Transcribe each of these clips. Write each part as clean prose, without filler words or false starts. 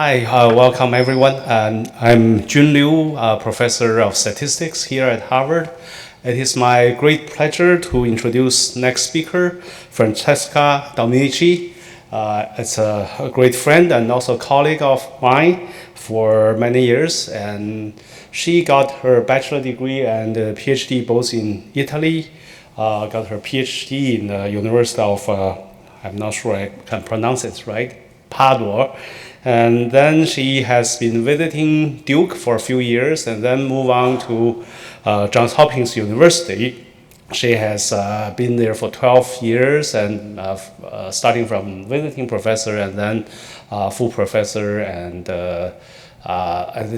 Hi, welcome everyone. I'm Jun Liu, professor of statistics here at Harvard. It is my great pleasure to introduce next speaker, Francesca Dominici. It's a great friend and also a colleague of mine for many years, and she got her bachelor degree and PhD both in Italy. Got her PhD in the University of, I'm not sure I can pronounce it right, Padua. And then she has been visiting Duke for a few years and then moved on to Johns Hopkins University. She has been there for 12 years and starting from visiting professor and then full professor. And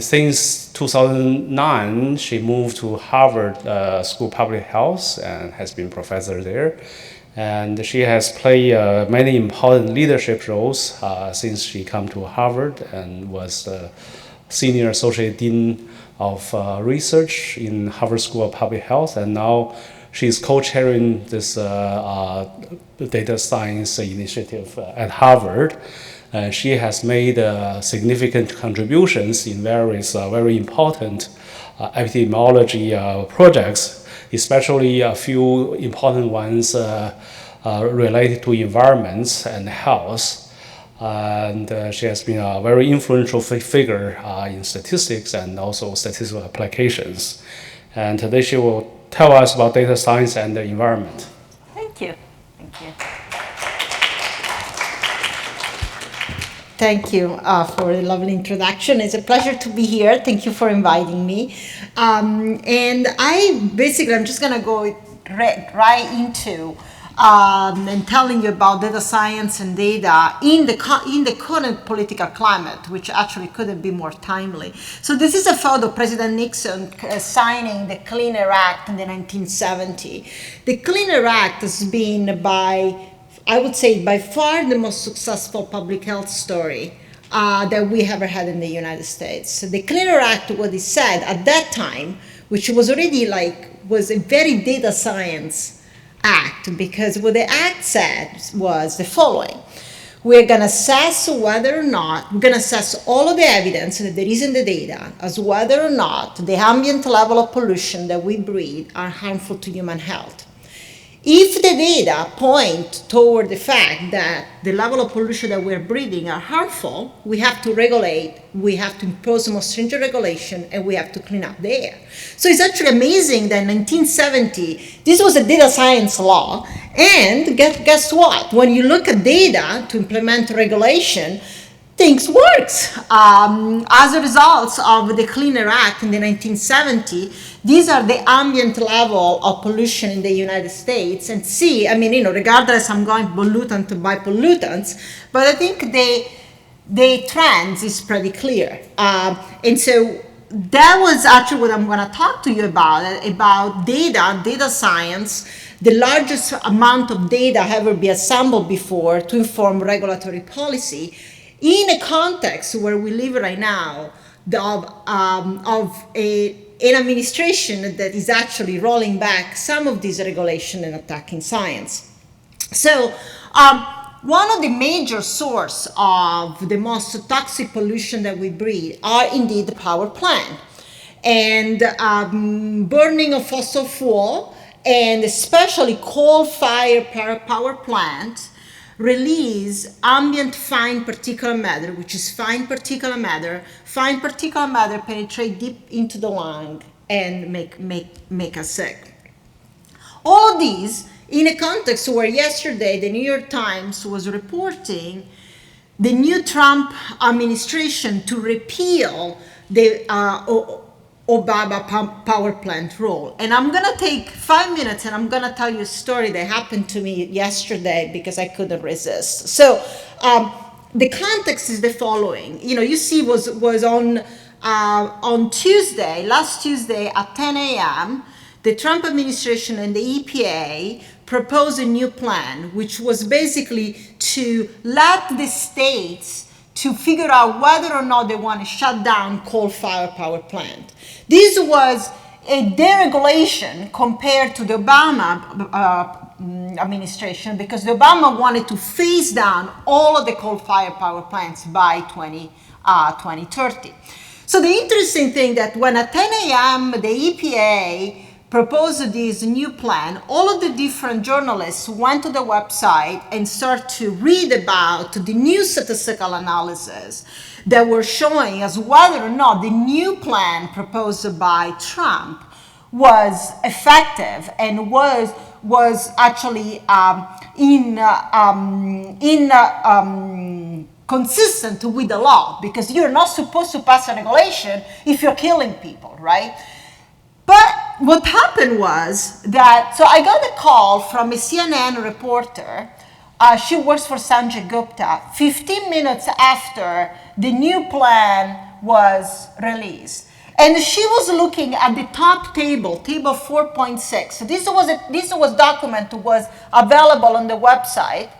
since 2009, she moved to Harvard School of Public Health and has been professor there. And she has played many important leadership roles since she came to Harvard and was senior associate dean of research in Harvard School of Public Health. And now she's co-chairing this data science initiative at Harvard. She has made significant contributions in various very important epidemiology projects, especially a few important ones related to environments and health. And she has been a very influential figure in statistics and also statistical applications. And today she will tell us about data science and the environment. Thank you. Thank you. Thank you for the lovely introduction. It's a pleasure to be here. Thank you for inviting me. And I'm just going to go right into and telling you about data science and data in the current political climate, which actually couldn't be more timely. So this is a photo of President Nixon signing the Clean Air Act in the 1970. The Clean Air Act has been I would say by far the most successful public health story that we ever had in the United States. So the Clean Air Act, what it said at that time, which was already was a very data science act, because what the act said was the following. We're going to assess whether or not, we're going to assess all of the evidence that there is in the data as whether or not the ambient level of pollution that we breathe are harmful to human health. If the data point toward the fact that the level of pollution that we're breathing are harmful, we have to regulate, we have to impose more stringent regulation, and we have to clean up the air. So it's actually amazing that in 1970, this was a data science law, and guess what? When you look at data to implement regulation, things works. As a result of the Clean Air Act in the 1970, these are the ambient level of pollution in the United States. And regardless, I'm going pollutant by pollutants, but I think the trends is pretty clear. And so that was actually what I'm going to talk to you about data science, the largest amount of data ever be assembled before to inform regulatory policy, in a context where we live right now of an administration that is actually rolling back some of these regulations and attacking science. So one of the major sources of the most toxic pollution that we breathe are indeed the power plant. And burning of fossil fuel, and especially coal-fired power plants, release ambient fine particulate matter, which is fine particulate matter. Fine particulate matter penetrate deep into the lung and make us sick. All of these in a context where yesterday the New York Times was reporting the new Trump administration to repeal the Obama power plant rule. And I'm going to take 5 minutes and I'm going to tell you a story that happened to me yesterday because I couldn't resist. So the context is the following. You see was on Tuesday, last Tuesday at 10 a.m., the Trump administration and the E.P.A. proposed a new plan, which was basically to let the states to figure out whether or not they want to shut down coal-fired power plant. This was a deregulation compared to the Obama administration, because Obama wanted to phase down all of the coal-fired power plants by 2030. So the interesting thing that when at 10 a.m. the EPA proposed this new plan, all of the different journalists went to the website and started to read about the new statistical analysis that were showing us whether or not the new plan proposed by Trump was effective and was actually consistent with the law, because you're not supposed to pass a regulation if you're killing people, right? But what happened was that, so I got a call from a CNN reporter. She works for Sanjay Gupta. 15 minutes after the new plan was released. And she was looking at the top table 4.6. So this was document was available on the website.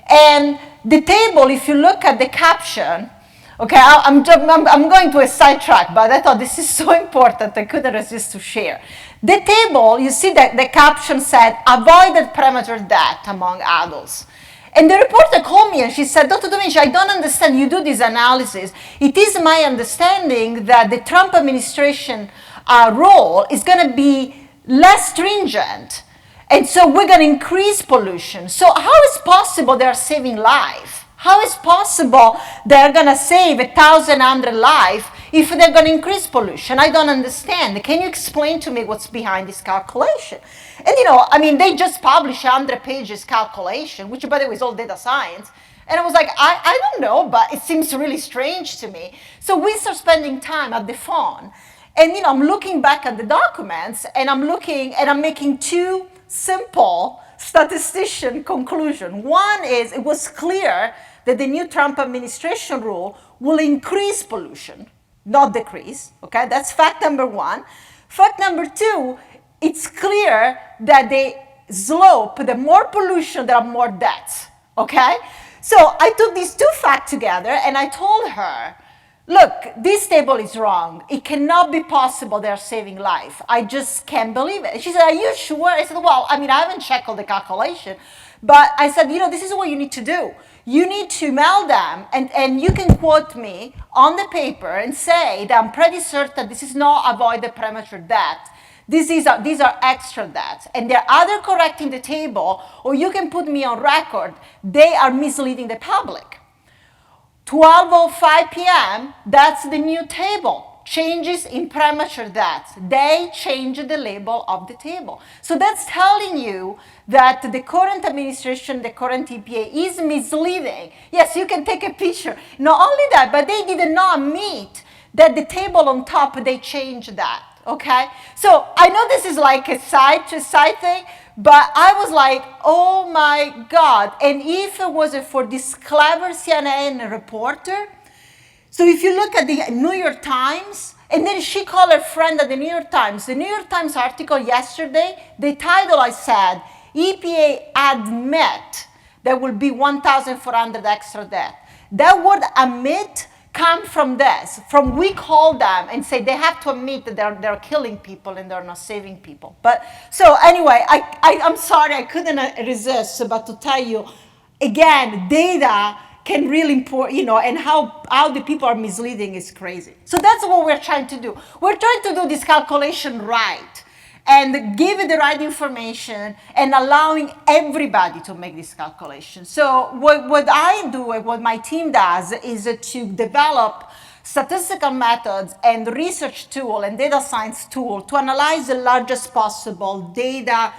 And the table, if you look at the caption, okay, I'm going to a sidetrack, but I thought this is so important, I couldn't resist to share. The table, you see that the caption said, avoided premature death among adults. And the reporter called me and she said, Dr. Dominici, I don't understand, you do this analysis. It is my understanding that the Trump administration role is going to be less stringent. And so we're going to increase pollution. So how is possible they're saving life? How is possible they're going to save 1,100 lives if they're going to increase pollution? I don't understand. Can you explain to me what's behind this calculation? And I mean, they just published 100 pages calculation, which by the way is all data science. And I was like, I don't know, but it seems really strange to me. So we start spending time at the phone. And I'm looking back at the documents and I'm making two simple statistician conclusion. One is it was clear that the new Trump administration rule will increase pollution, not decrease, okay? That's fact number one. Fact number two, it's clear that the slope, the more pollution, there are more deaths, okay? So I took these two facts together and I told her, look, this table is wrong. It cannot be possible they're saving life. I just can't believe it. And she said, are you sure? I said, well, I mean, I haven't checked all the calculation. But I said, this is what you need to do. You need to email them, and you can quote me on the paper and say that I'm pretty certain this is not avoided premature death. These are extra deaths. And they're either correcting the table, or you can put me on record. They are misleading the public. 12:05 p.m., that's the new table. Changes in premature deaths. They changed the label of the table. So that's telling you that the current administration, the current E.P.A. is misleading. Yes, you can take a picture. Not only that, but they did not admit that the table on top, they changed that, okay? So I know this is like a side thing, but I was like, oh my God. And if it wasn't for this clever CNN reporter, so if you look at the New York Times, and then she called her friend at the New York Times. The New York Times article yesterday, the title I said, EPA admit there will be 1,400 extra deaths. That word admit come from this, from we call them and say they have to admit that they're killing people and they're not saving people. But so anyway, I'm sorry, I couldn't resist, but to tell you, again, data can really and how the people are misleading is crazy. So that's what we're trying to do. We're trying to do this calculation right and give it the right information and allowing everybody to make this calculation. So what I do and what my team does is to develop statistical methods and research tool and data science tool to analyze the largest possible data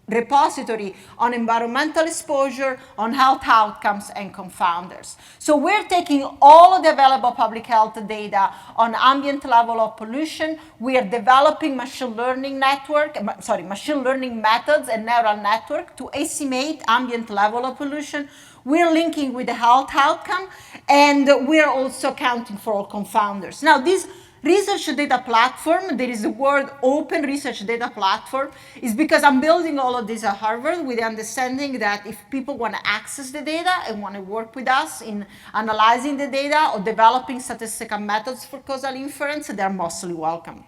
repository on environmental exposure, on health outcomes, and confounders. So we're taking all of the available public health data on ambient level of pollution. We are developing machine learning methods and neural network to estimate ambient level of pollution. We're linking with the health outcome, and we're also accounting for all confounders. Now, this research data platform, there is the word open research data platform, is because I'm building all of this at Harvard with the understanding that if people want to access the data and want to work with us in analyzing the data or developing statistical methods for causal inference, they're mostly welcome.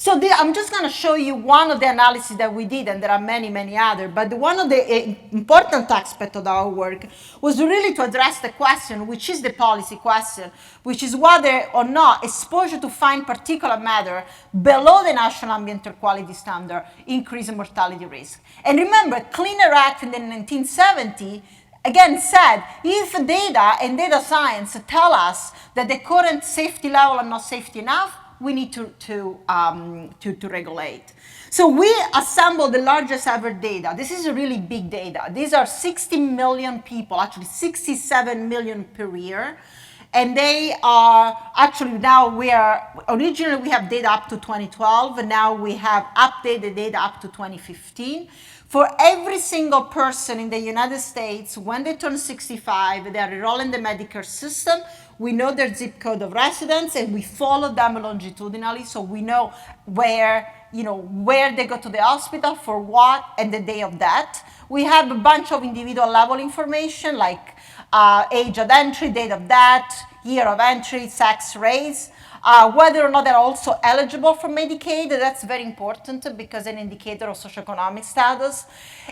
So I'm just going to show you one of the analyses that we did, and there are many, many others. But one of the important aspects of our work was really to address the question, which is the policy question, which is whether or not exposure to fine particulate matter below the national ambient air quality standard increases mortality risk. And remember, Clean Air Act in the 1970 again said, if data and data science tell us that the current safety level are not safety enough, we need to regulate. So we assembled the largest ever data. This is a really big data. These are 60 million people, actually 67 million per year. And they are actually now originally we have data up to 2012, and now we have updated data up to 2015. For every single person in the United States, when they turn 65, they are enrolled in the Medicare system. We know their zip code of residence, and we follow them longitudinally, so we know where they go to the hospital, for what, and the day of death. We have a bunch of individual level information, like age of entry, date of death, year of entry, sex, race. Whether or not they're also eligible for Medicaid, that's very important because an indicator of socioeconomic status.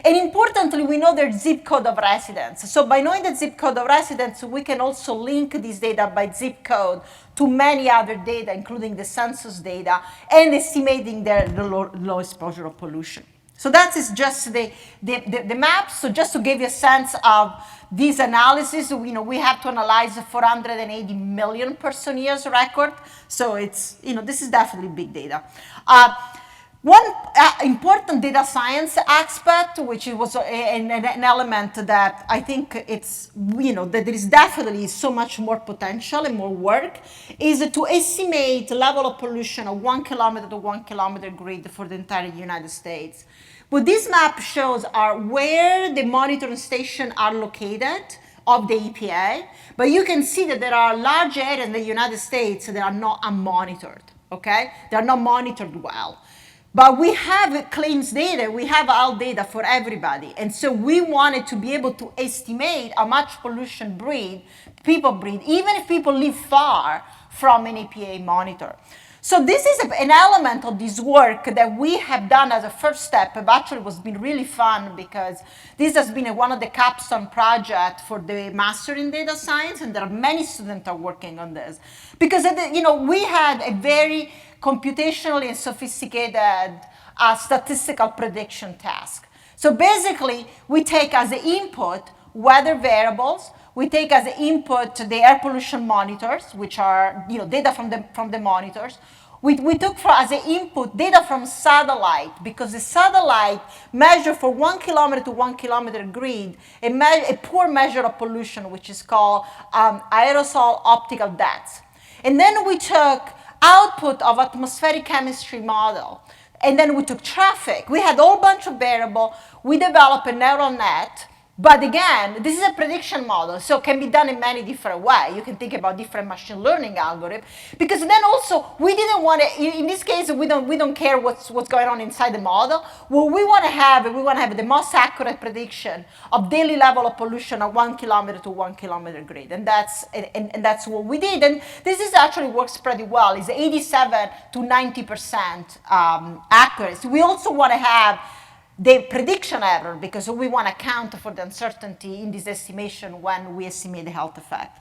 And importantly, we know their zip code of residence. So by knowing the zip code of residence, we can also link this data by zip code to many other data, including the census data, and estimating the low exposure of pollution. So that is just the map. So just to give you a sense of this analysis, we have to analyze 480 million person years record. So it's, this is definitely big data. One important data science aspect, which was an element that I think it's, that there is definitely so much more potential and more work, is to estimate the level of pollution of 1 kilometer to 1 kilometer grid for the entire United States. What this map shows are where the monitoring stations are located of the E.P.A, but you can see that there are large areas in the United States that are not unmonitored, okay? They are not monitored well. But we have claims data, we have all data for everybody. And so we wanted to be able to estimate how much pollution people breathe, even if people live far from an E.P.A monitor. So this is an element of this work that we have done as a first step, but actually was been really fun because this has been one of the capstone projects for the master in data science, and there are many students are working on this. Because we had a very computationally and sophisticated statistical prediction task. So basically, we take as the input weather variables. We take as the input the air pollution monitors, which are data from the monitors. We took as the input data from satellite, because the satellite measure for 1 kilometer to 1 kilometer grid a poor measure of pollution, which is called aerosol optical depth. And then we took output of atmospheric chemistry model. And then we took traffic. We had a whole bunch of variables. We developed a neural net. But again, this is a prediction model, so it can be done in many different ways. You can think about different machine learning algorithms, because then also we didn't want to. In this case, we don't care what's going on inside the model. What we want to have the most accurate prediction of daily level of pollution of 1 kilometer to 1 kilometer grid, and that's what we did. And this is actually works pretty well. It's 87 to 90% accuracy. We also want to have the prediction error, because we want to account for the uncertainty in this estimation when we estimate the health effect.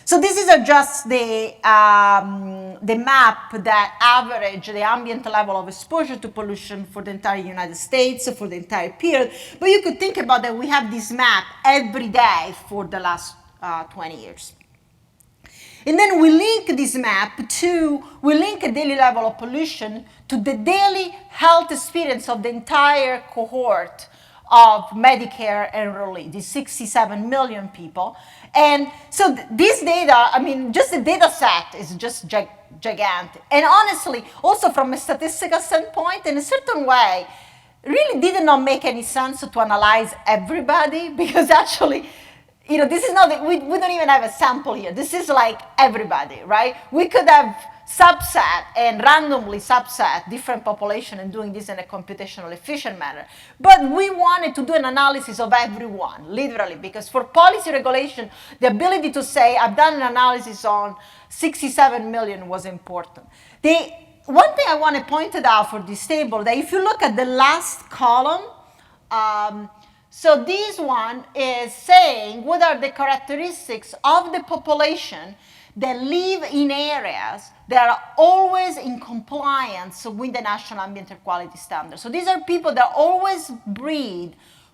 So this is just the map that average the ambient level of exposure to pollution for the entire United States, for the entire period. But you could think about that we have this map every day for the last 20 years. And then we link this map we link a daily level of pollution to the daily health experience of the entire cohort of Medicare enrollees, these 67 million people. And so this data, just the data set is just gigantic. And honestly, also from a statistical standpoint, in a certain way, really did not make any sense to analyze everybody, because actually, this is not, we don't even have a sample here. This is like everybody, right? We could have subset and randomly subset different population and doing this in a computational efficient manner. But we wanted to do an analysis of everyone, literally, because for policy regulation, the ability to say, I've done an analysis on 67 million was important. one thing I want to point it out for this table, that if you look at the last column, so this one is saying what are the characteristics of the population that live in areas that are always in compliance with the National Ambient Air Quality Standard. So these are people that always breathe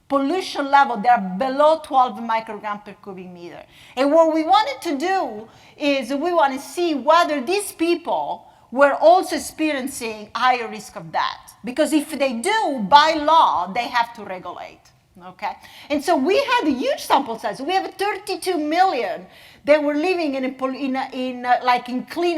pollution level that are below 12 microgram per cubic meter. And what we wanted to do is we want to see whether these people were also experiencing higher risk of death. Because if they do, by law, they have to regulate. Okay, and so we had a huge sample size. We have 32 million that were living in clean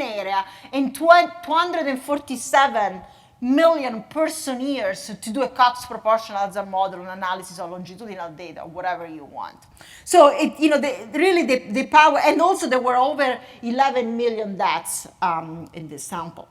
area, and 247 million person years to do a Cox proportional hazard model, an analysis of longitudinal data, whatever you want. So the power, and also there were over 11 million deaths in this sample.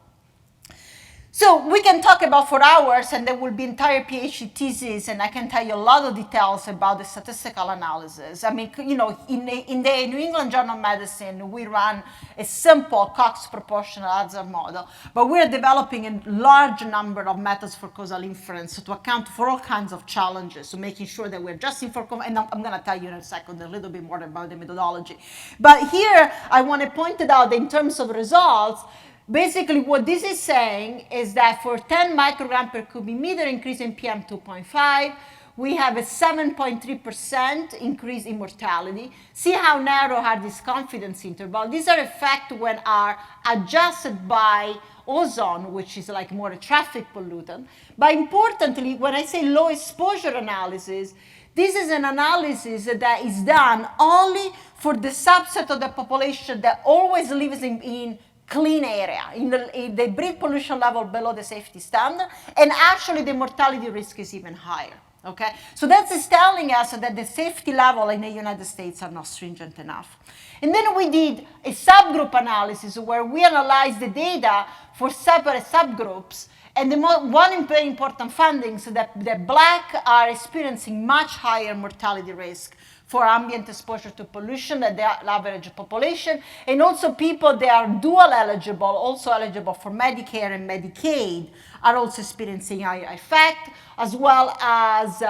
So we can talk about for hours, and there will be entire PhD thesis, and I can tell you a lot of details about the statistical analysis. I mean, in the New England Journal of Medicine, we run a simple Cox proportional hazard model, but we're developing a large number of methods for causal inference to account for all kinds of challenges, so making sure that we're adjusting for, and I'm going to tell you in a second a little bit more about the methodology. But here, I want to point it out that in terms of results, basically, what this is saying is that for 10 microgram per cubic meter increase in PM 2.5, we have a 7.3% increase in mortality. See how narrow are these confidence intervals. These are effects when are adjusted by ozone, which is like more a traffic pollutant. But importantly, when I say low exposure analysis, this is an analysis that is done only for the subset of the population that always lives in clean area, in the breathe pollution level below the safety standard, and actually the mortality risk is even higher. Okay, so that is telling us that the safety level in the United States are not stringent enough. And then we did a subgroup analysis where we analyzed the data for separate subgroups. And one very important findings that the black are experiencing much higher mortality risk for ambient exposure to pollution than the average population, and also people that are dual eligible, also eligible for Medicare and Medicaid, are also experiencing higher effect, as well as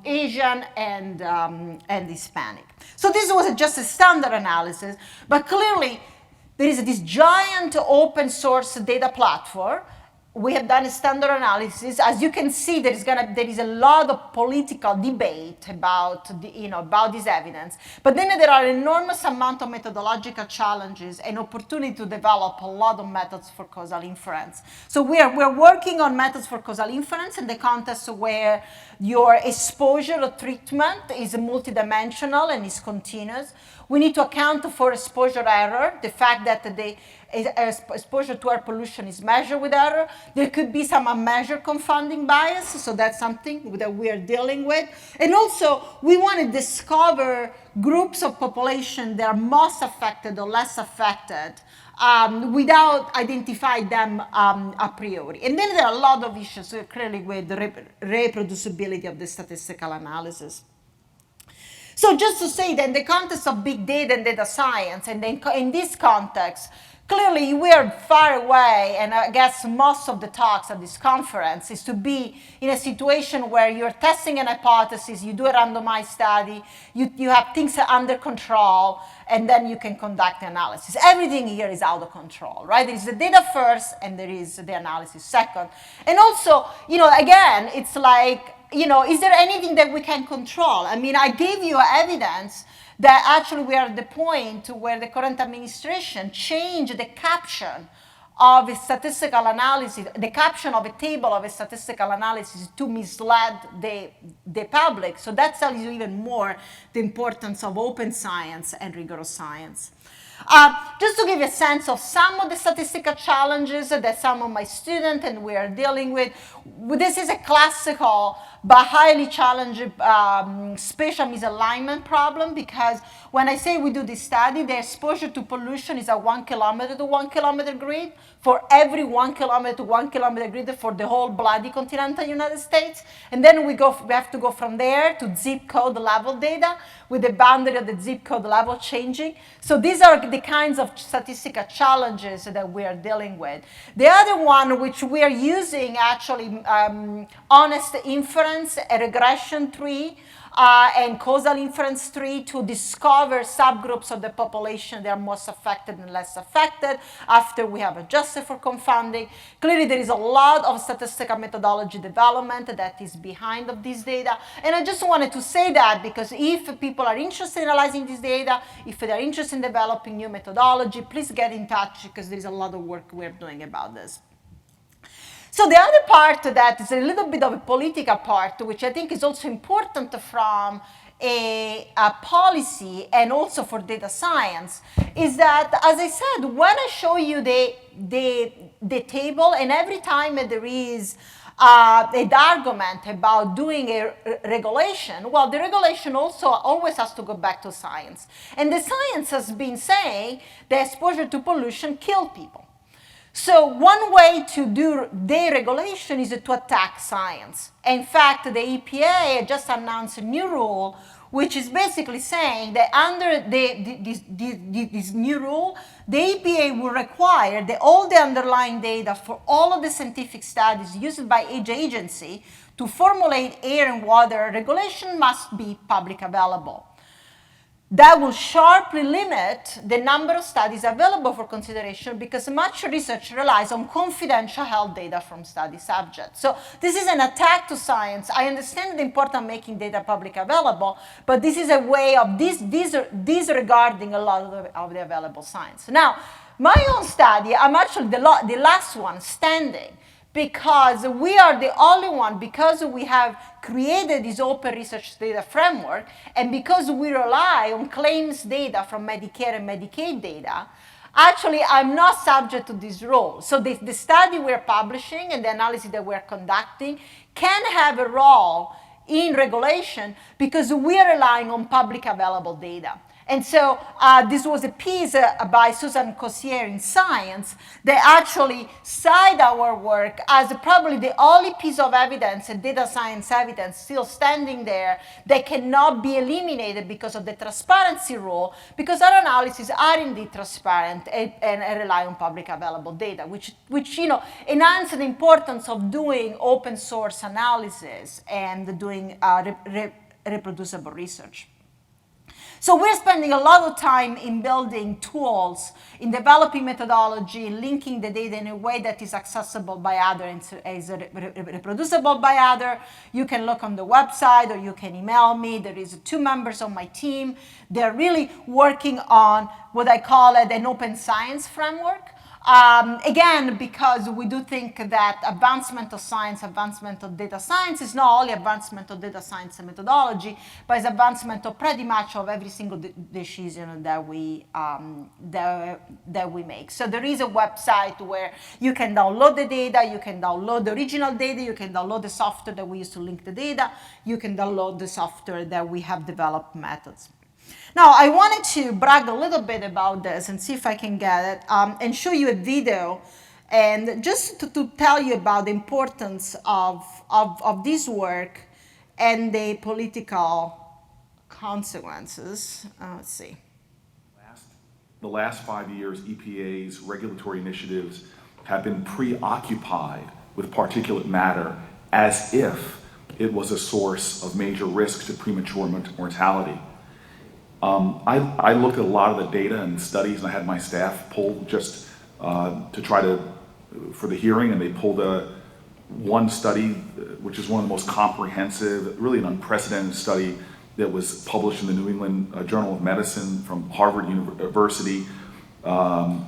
Asian and Hispanic. So this was just a standard analysis, but clearly there is this giant open source data platform. We have done a standard analysis. As you can see, there is a lot of political debate about about this evidence. But then there are enormous amount of methodological challenges and opportunity to develop a lot of methods for causal inference. So we're working on methods for causal inference in the context where your exposure or treatment is multidimensional and is continuous. We need to account for exposure error, the fact that the exposure to air pollution is measured with error. There could be some unmeasured confounding bias, so that's something that we are dealing with. And also, we want to discover groups of population that are most affected or less affected without identifying them a priori. And then there are a lot of issues clearly with the reproducibility of the statistical analysis. So just to say that in the context of big data and data science, and then in this context, clearly we are far away, and I guess most of the talks at this conference is to be in a situation where you're testing an hypothesis, you do a randomized study, you have things under control, and then you can conduct the analysis. Everything here is out of control, right? There is the data first, and there is the analysis second. And also, again, it's like, is there anything that we can control? I mean, I gave you evidence that actually we are at the point where the current administration changed the caption of a statistical analysis, the caption of a table of a statistical analysis to mislead the public. So that tells you even more the importance of open science and rigorous science. Just to give you a sense of some of the statistical challenges that some of my students and we are dealing with, this is a classical but highly challenging spatial misalignment problem, because when I say we do this study, the exposure to pollution is a 1 kilometer to 1 kilometer grid. for every 1 kilometer to 1 kilometer grid for the whole bloody continental United States. And then we have to go from there to zip code level data with the boundary of the zip code level changing. So these are the kinds of statistical challenges that we are dealing with. The other one, which we are using actually honest inference, a regression tree, and causal inference tree to discover subgroups of the population that are most affected and less affected after we have adjusted for confounding. Clearly, there is a lot of statistical methodology development that is behind of this data. And I just wanted to say that because if people are interested in analyzing this data, if they're interested in developing new methodology, please get in touch because there is a lot of work we're doing about this. So the other part that is a little bit of a political part, which I think is also important from a policy and also for data science, is that, as I said, when I show you the table, and every time there is an argument about doing a regulation, well, the regulation also always has to go back to science. And the science has been saying that exposure to pollution kills people. So one way to do deregulation is to attack science. In fact, the E.P.A. just announced a new rule, which is basically saying that under this new rule, the E.P.A. will require that all the underlying data for all of the scientific studies used by each agency to formulate air and water regulation must be public available. That will sharply limit the number of studies available for consideration because much research relies on confidential health data from study subjects. So this is an attack to science. I understand the importance of making data public available, but this is a way of disregarding a lot of the available science. Now, my own study, I'm actually the last one standing, because we are the only one, because we have created this open research data framework, and because we rely on claims data from Medicare and Medicaid data, actually I'm not subject to this rule. So the study we're publishing and the analysis that we're conducting can have a role in regulation because we are relying on public available data. And so this was a piece by Susan Cossier in Science that actually cite our work as probably the only piece of evidence, data science evidence, still standing there that cannot be eliminated because of the transparency rule, because our analyses are indeed transparent and rely on public available data, which enhance the importance of doing open source analysis and doing reproducible research. So we're spending a lot of time in building tools, in developing methodology, linking the data in a way that is accessible by others and is reproducible by others. You can look on the website or you can email me. There is 2 members on my team. They're really working on what I call an open science framework. Again, because we do think that advancement of science, advancement of data science is not only advancement of data science and methodology, but it's advancement of pretty much of every single decision that we make. So there is a website where you can download the data, you can download the original data, you can download the software that we use to link the data, you can download the software that we have developed methods. Now, I wanted to brag a little bit about this and see if I can get it and show you a video and just to tell you about the importance of this work and the political consequences. Let's see. The last 5 years, EPA's regulatory initiatives have been preoccupied with particulate matter as if it was a source of major risk to premature mortality. I looked at a lot of the data and studies, and I had my staff pull just to try to, for the hearing, and they pulled one study, which is one of the most comprehensive, really an unprecedented study that was published in the New England Journal of Medicine from Harvard University,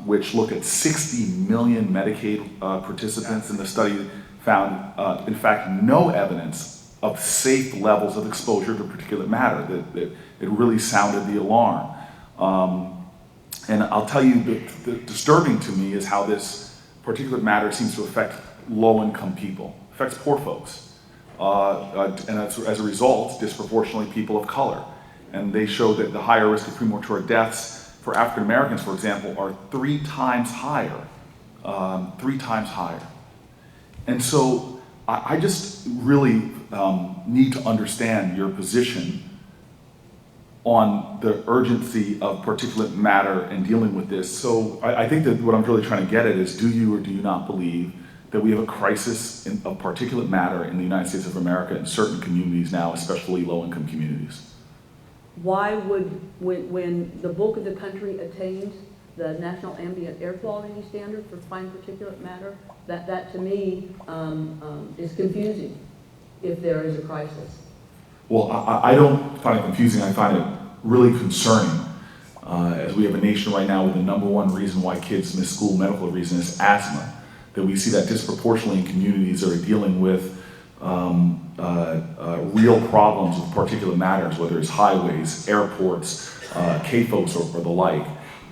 which looked at 60 million Medicaid participants, and the study found, in fact, no evidence of safe levels of exposure to particulate matter. That it really sounded the alarm. And I'll tell you, the disturbing to me is how this particulate matter seems to affect low-income people, affects poor folks. And as a result, disproportionately people of color. And they show that the higher risk of premature deaths for African Americans, for example, are 3 times higher 3 times higher. And so I just really need to understand your position on the urgency of particulate matter and dealing with this. So I think that what I'm really trying to get at is, do you or do you not believe that we have a crisis of particulate matter in the United States of America in certain communities now, especially low-income communities? Why would, when the bulk of the country attained the National Ambient Air Quality Standard for fine particulate matter, that to me is confusing if there is a crisis. Well, I don't find it confusing. I find it really concerning. As we have a nation right now with the #1 reason why kids miss school, medical reason, is asthma. That we see that disproportionately in communities that are dealing with real problems with particulate matters, whether it's highways, airports, CAFOs, or the like.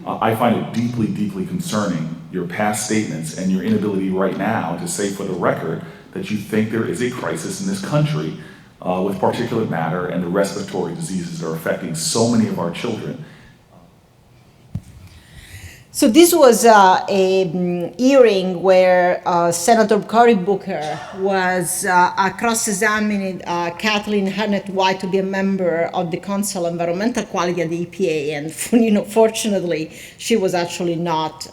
I find it deeply, deeply concerning, your past statements and your inability right now to say for the record that you think there is a crisis in this country with particulate matter and the respiratory diseases that are affecting so many of our children. So this was a hearing where Senator Cory Booker was cross-examining Kathleen Hannett-White to be a member of the Council on Environmental Quality at the E.P.A. And fortunately, she was actually not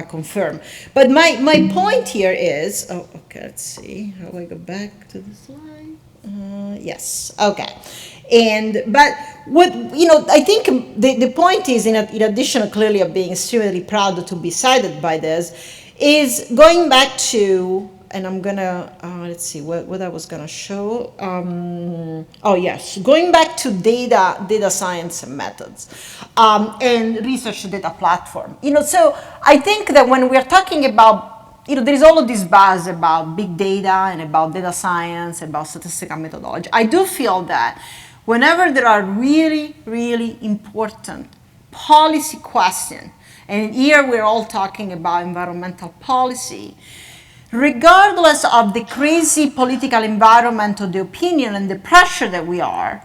confirmed. But my point here is, okay, let's see, how do I go back to the slide? Yes, okay. But what, I think the point is, in addition clearly of being extremely proud to be cited by this, is going back to, and I'm gonna, let's see what I was gonna show. Oh yes, going back to data science and methods, and research data platform. So I think that when we're talking about, there is all of this buzz about big data and about data science, about statistical methodology. I do feel that whenever there are really, really important policy questions, and here we're all talking about environmental policy, regardless of the crazy political environment or the opinion and the pressure that we are,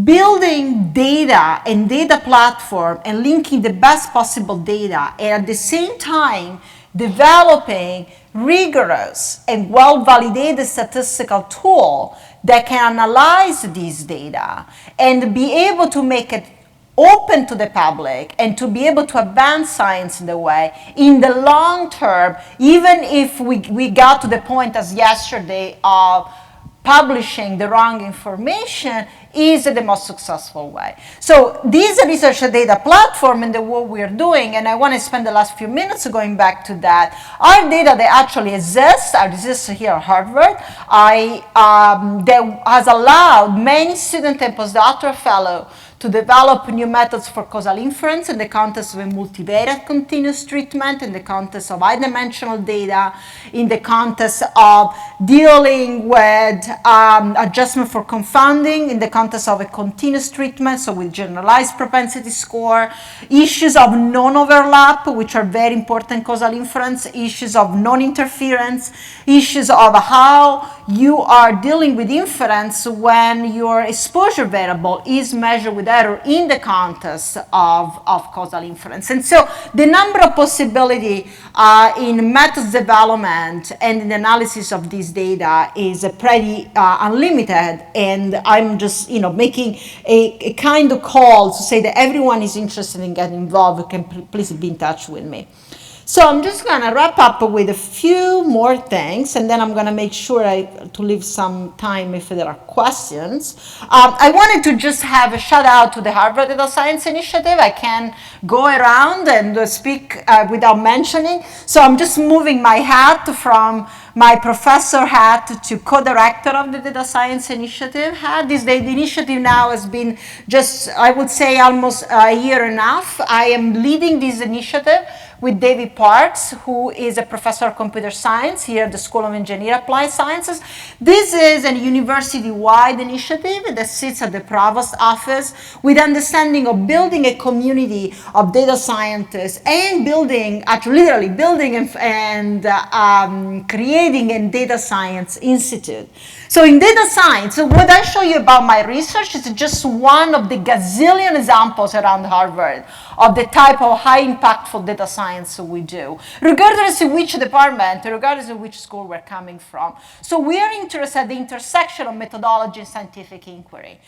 building data and data platform and linking the best possible data, and at the same time developing rigorous and well-validated statistical tool that can analyze these data and be able to make it open to the public and to be able to advance science in the way, in the long term, even if we got to the point as yesterday of publishing the wrong information, is the most successful way. So this research data platform and the work we're doing, and I want to spend the last few minutes going back to that, are data that actually exists here at Harvard, that has allowed many students and postdoctoral fellows to develop new methods for causal inference in the context of a multivariate continuous treatment, in the context of high-dimensional data, in the context of dealing with adjustment for confounding, in the context of a continuous treatment, so with generalized propensity score, issues of non-overlap, which are very important causal inference, issues of non-interference, issues of how you are dealing with inference when your exposure variable is measured with error in the context of causal inference. And so the number of possibility in methods development and in the analysis of this data is pretty unlimited, and I'm just making a kind of call to say that everyone is interested in getting involved can please be in touch with me. So I'm just going to wrap up with a few more things, and then I'm going to make sure to leave some time if there are questions. I wanted to just have a shout out to the Harvard Data Science Initiative. I can go around and speak without mentioning. So I'm just moving my hat from my professor hat to co-director of the Data Science Initiative hat. The initiative now has been just, I would say, almost a year and a half. I am leading this initiative with David Parks, who is a professor of computer science here at the School of Engineering Applied Sciences. This is a university-wide initiative that sits at the provost office with understanding of building a community of data scientists and building, actually literally building and creating a data science institute. So in data science, so what I show you about my research is just one of the gazillion examples around Harvard of the type of high impactful data science science we do, regardless of which department, regardless of which school we're coming from. So we are interested at the intersection of methodology and scientific inquiry,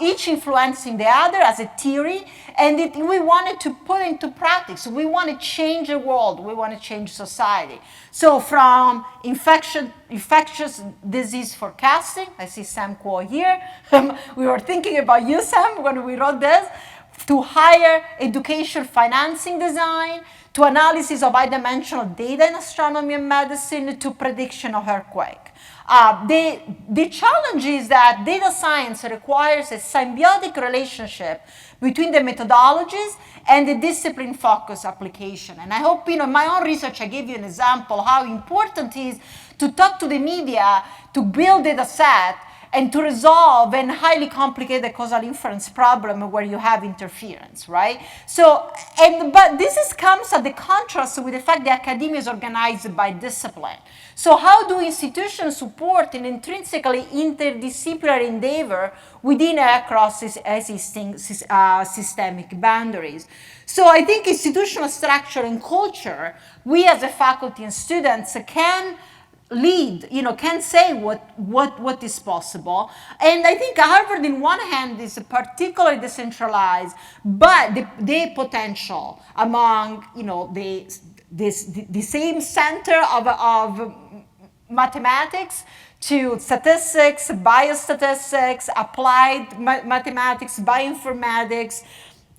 each influencing the other as a theory, and we wanted to put into practice. We want to change the world. We want to change society. So from infectious disease forecasting, I see Sam Kuo here. We were thinking about you, Sam, when we wrote this, to higher education financing design, to analysis of high-dimensional data in astronomy and medicine, to prediction of earthquake. The challenge is that data science requires a symbiotic relationship between the methodologies and the discipline-focused application. And I hope, in my own research, I gave you an example how important it is to talk to the media, to build data set, and to resolve a highly complicated causal inference problem where you have interference, right? So, but this comes at the contrast with the fact that academia is organized by discipline. So how do institutions support an intrinsically interdisciplinary endeavor within and across existing systemic boundaries? So I think institutional structure and culture, we as a faculty and students can lead, can say what is possible. And I think Harvard, in one hand, is particularly decentralized, but the potential among, the same center of mathematics to statistics, biostatistics, applied mathematics, bioinformatics,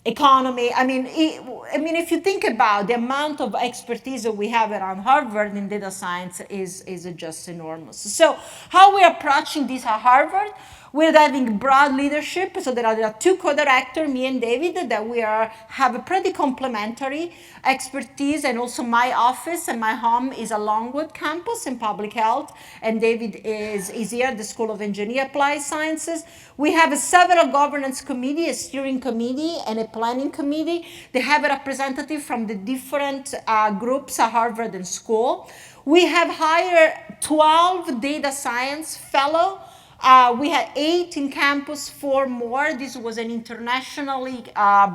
economy. I mean, if you think about the amount of expertise that we have around Harvard in data science is just enormous. So how we're approaching this at Harvard, we're having broad leadership. So there are two co-directors, me and David, that have a pretty complementary expertise, and also my office and my home is a Longwood campus in public health, and David is here at the School of Engineering Applied Sciences. We have several governance committee, a steering committee, and a planning committee. They have a representative from the different groups at Harvard and school. We have hired 12 data science fellows. We had 8 in campus, 4 more. This was an internationally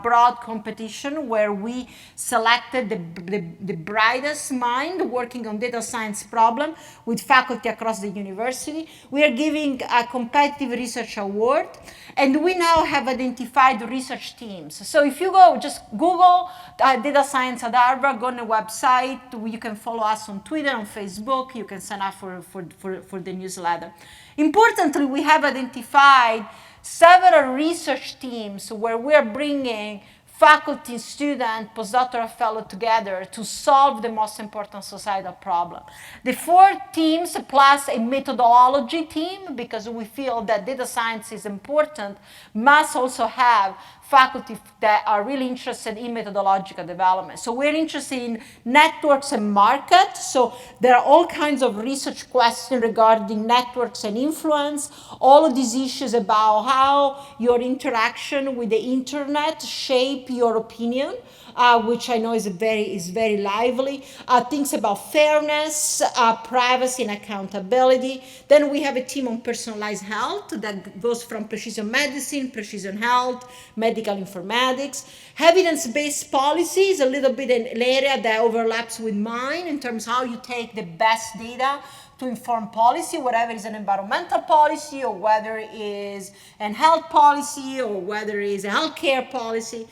broad competition where we selected the brightest mind working on data science problem with faculty across the university. We are giving a competitive research award, and we now have identified research teams. So if you just Google data science at Harvard, go on the website, you can follow us on Twitter, on Facebook, you can sign up for the newsletter. Importantly, we have identified several research teams where we're bringing faculty, student, postdoctoral fellow together to solve the most important societal problem. The 4 teams plus a methodology team, because we feel that data science is important, must also have faculty that are really interested in methodological development. So we're interested in networks and markets. So there are all kinds of research questions regarding networks and influence, all of these issues about how your interaction with the internet shape your opinion, which I know is very lively. Things about fairness, privacy, and accountability. Then we have a team on personalized health that goes from precision medicine, precision health, medical informatics. Evidence-based policy is a little bit an area that overlaps with mine in terms of how you take the best data to inform policy, whether it's an environmental policy or whether it is a health policy or whether it is a healthcare policy.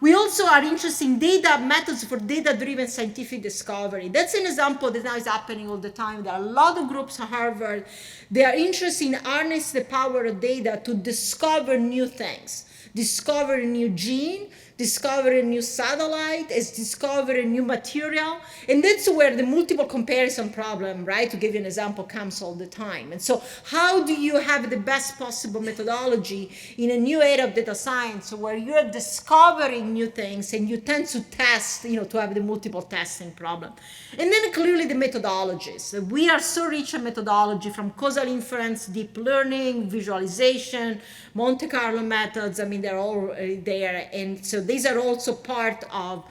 We also are interested in data methods for data-driven scientific discovery. That's an example that now is happening all the time. There are a lot of groups at Harvard. They are interested in harnessing the power of data to discover new things, discover a new gene, discover a new satellite, discover a new material. And that's where the multiple comparison problem, right, to give you an example, comes all the time. And so how do you have the best possible methodology in a new era of data science where you're discovering new things and you tend to test, to have the multiple testing problem. And then clearly the methodologies. We are so rich in methodology, from causal inference, deep learning, visualization, Monte Carlo methods. I mean, they're all there. And so these are also part of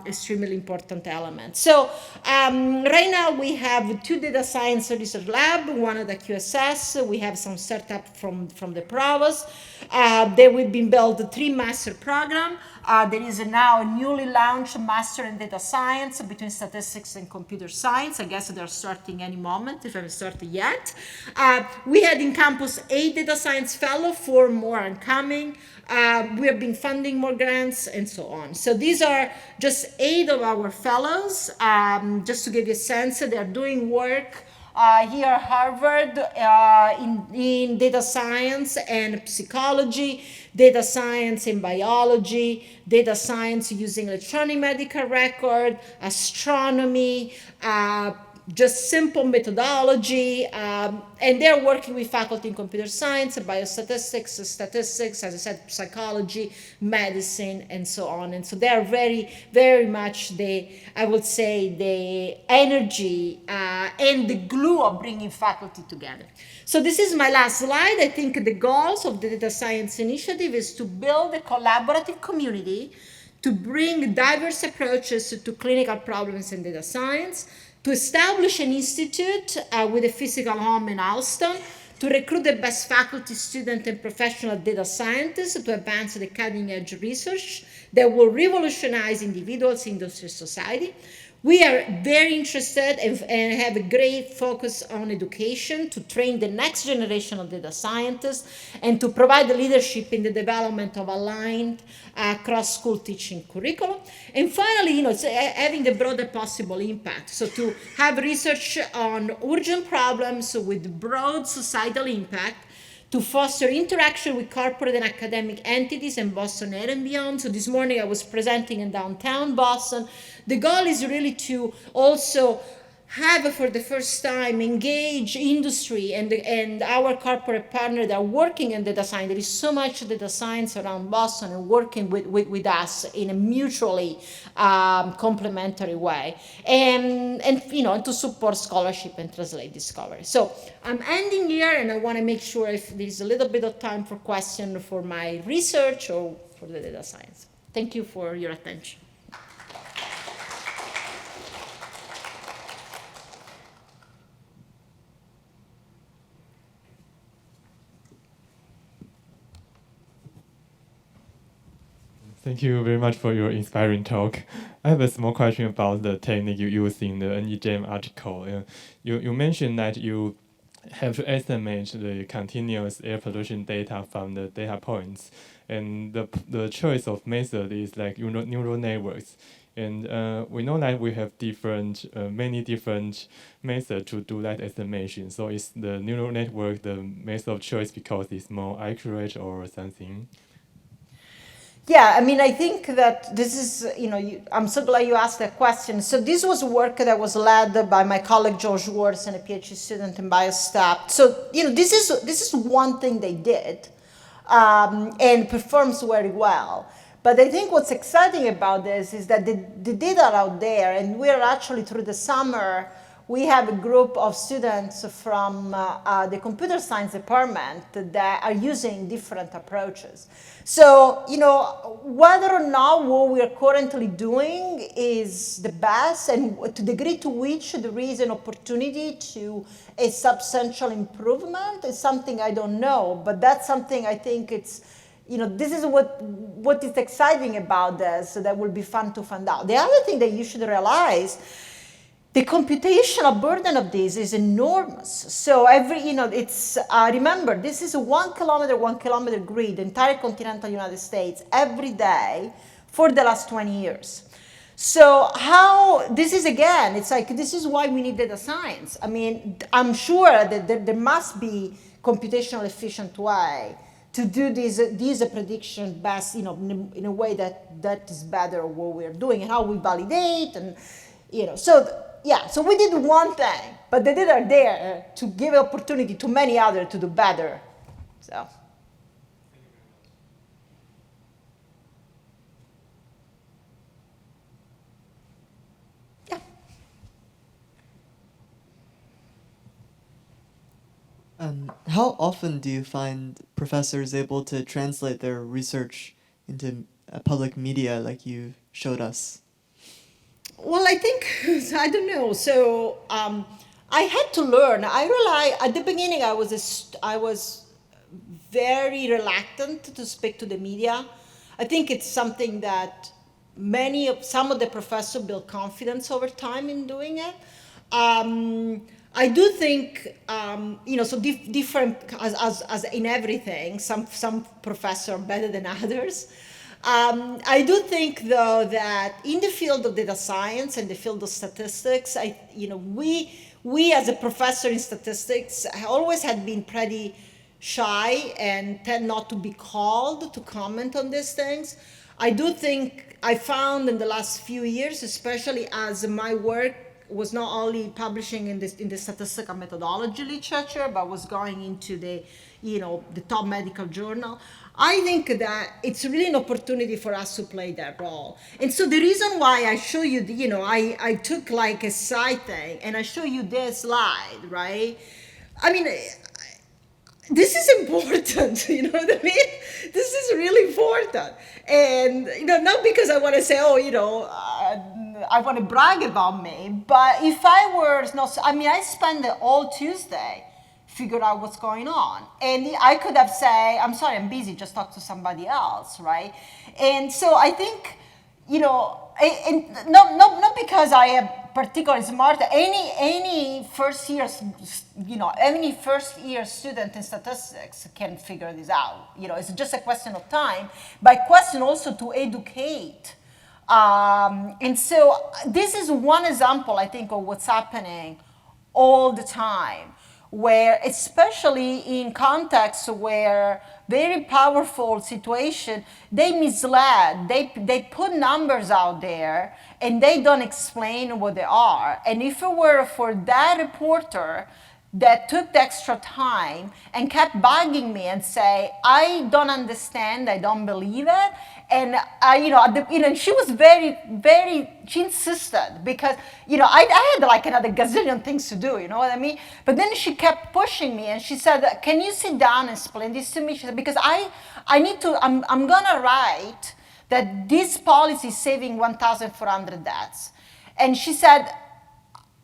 extremely important elements. So right now we have 2 data science research labs, one at the QSS. We have some startup from the provost. There will be built a 3-master program. There is now a newly launched master in data science between statistics and computer science. I guess they're starting any moment, if I haven't started yet. We had in campus 8 data science fellows, 4 more are coming. We have been funding more grants and so on. So these are just 8 of our fellows. Just to give you a sense, they are doing work here at Harvard in data science and psychology, data science and biology, data science using electronic medical record, astronomy, just simple methodology, and they're working with faculty in computer science, biostatistics, statistics, as I said, psychology, medicine, and so on. And so they're very, very much I would say, the energy and the glue of bringing faculty together. So this is my last slide. I think the goals of the Data Science Initiative is to build a collaborative community to bring diverse approaches to clinical problems in data science, to establish an institute with a physical home in Alston, to recruit the best faculty, student, and professional data scientists to advance the cutting-edge research that will revolutionize individuals, industry, society. We are very interested and have a great focus on education to train the next generation of data scientists and to provide the leadership in the development of aligned cross-school teaching curriculum. And finally, it's having the broadest possible impact. So to have research on urgent problems with broad societal impact, to foster interaction with corporate and academic entities in Boston area and beyond. So this morning I was presenting in downtown Boston. The goal is really to also have, for the first time, engage industry and our corporate partner that are working in data science. There is so much data science around Boston and working with us in a mutually complementary way, and to support scholarship and translate discovery. So I'm ending here, and I want to make sure if there's a little bit of time for question for my research or for the data science. Thank you for your attention. Thank you very much for your inspiring talk. I have a small question about the technique you use in the NEJM article. You mentioned that you have to estimate the continuous air pollution data from the data points, and the choice of method is like neural networks. And we know that we have many different methods to do that estimation. So is the neural network the method of choice because it's more accurate or something? Yeah, I think that this is, I'm so glad you asked that question. So this was work that was led by my colleague George Worth, and a PhD student in biostat. So, this is one thing they did and performs very well. But I think what's exciting about this is that the data are out there, and we're actually, through the summer, we have a group of students from the computer science department that are using different approaches. So, whether or not what we are currently doing is the best, and to the degree to which there is an opportunity to a substantial improvement is something I don't know, but that's something I think it's, this is what is exciting about this, so that will be fun to find out. The other thing that you should realize, the computational burden of this is enormous. So remember, this is a 1 kilometer grid, entire continental United States, every day for the last 20 years. So this is why we need data science. I'm sure that there must be computational efficient way to do these prediction best, in a way that is better what we're doing and how we validate, and so we did one thing, but the data are there to give opportunity to many others to do better. So. Yeah. How often do you find professors able to translate their research into public media like you showed us? Well, I think, I don't know. So I had to learn. I realized at the beginning I was very reluctant to speak to the media. I think it's something that some of the professors build confidence over time in doing it. I do think, so different, as in everything, some professors are better than others. I do think, though, that in the field of data science and the field of statistics, we as a professor in statistics always had been pretty shy and tend not to be called to comment on these things. I do think I found in the last few years, especially as my work was not only publishing in the statistical methodology literature, but was going into the top medical journal. I think that it's really an opportunity for us to play that role. And so the reason why I show you, I took like a side thing and I show you this slide, right? I mean, this is important, you know what I mean? This is really important. And, not because I want to say, I want to brag about me, but if I were not, I spent the whole Tuesday figure out what's going on. And I could have said, I'm sorry, I'm busy, just talk to somebody else, right? And so I think, and not because I am particularly smart. Any first year student in statistics can figure this out. It's just a question of time, but a question also to educate. And so this is one example, I think, of what's happening all the time, where especially in contexts where very powerful situation, they misled, they put numbers out there and they don't explain what they are. And if it were for that reporter that took the extra time and kept bugging me and say, I don't understand, I don't believe it. And she was she insisted because, I had like another gazillion things to do, you know what I mean? But then she kept pushing me and she said, can you sit down and explain this to me? She said, because I'm gonna write that this policy is saving 1,400 deaths. And she said,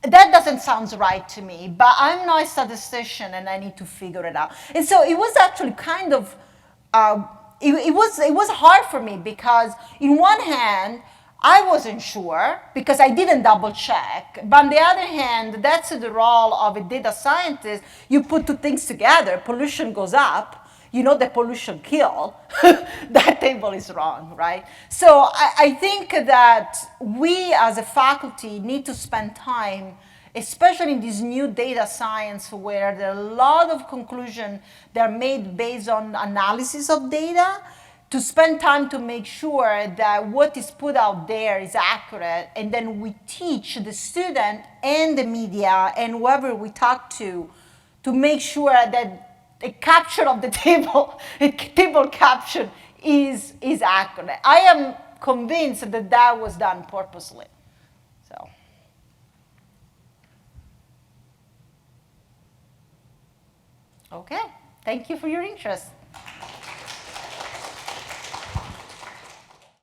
that doesn't sound right to me, but I'm not a statistician and I need to figure it out. And so it was actually kind of, it was hard for me because in one hand, I wasn't sure because I didn't double check. But on the other hand, that's the role of a data scientist. You put two things together, pollution goes up, the pollution kill, that table is wrong, right? So I think that we as a faculty need to spend time, especially in this new data science where there are a lot of conclusions that are made based on analysis of data, to spend time to make sure that what is put out there is accurate, and then we teach the student and the media and whoever we talk to make sure that a capture of the table, a table caption is accurate. I am convinced that that was done purposely. So. Okay, thank you for your interest.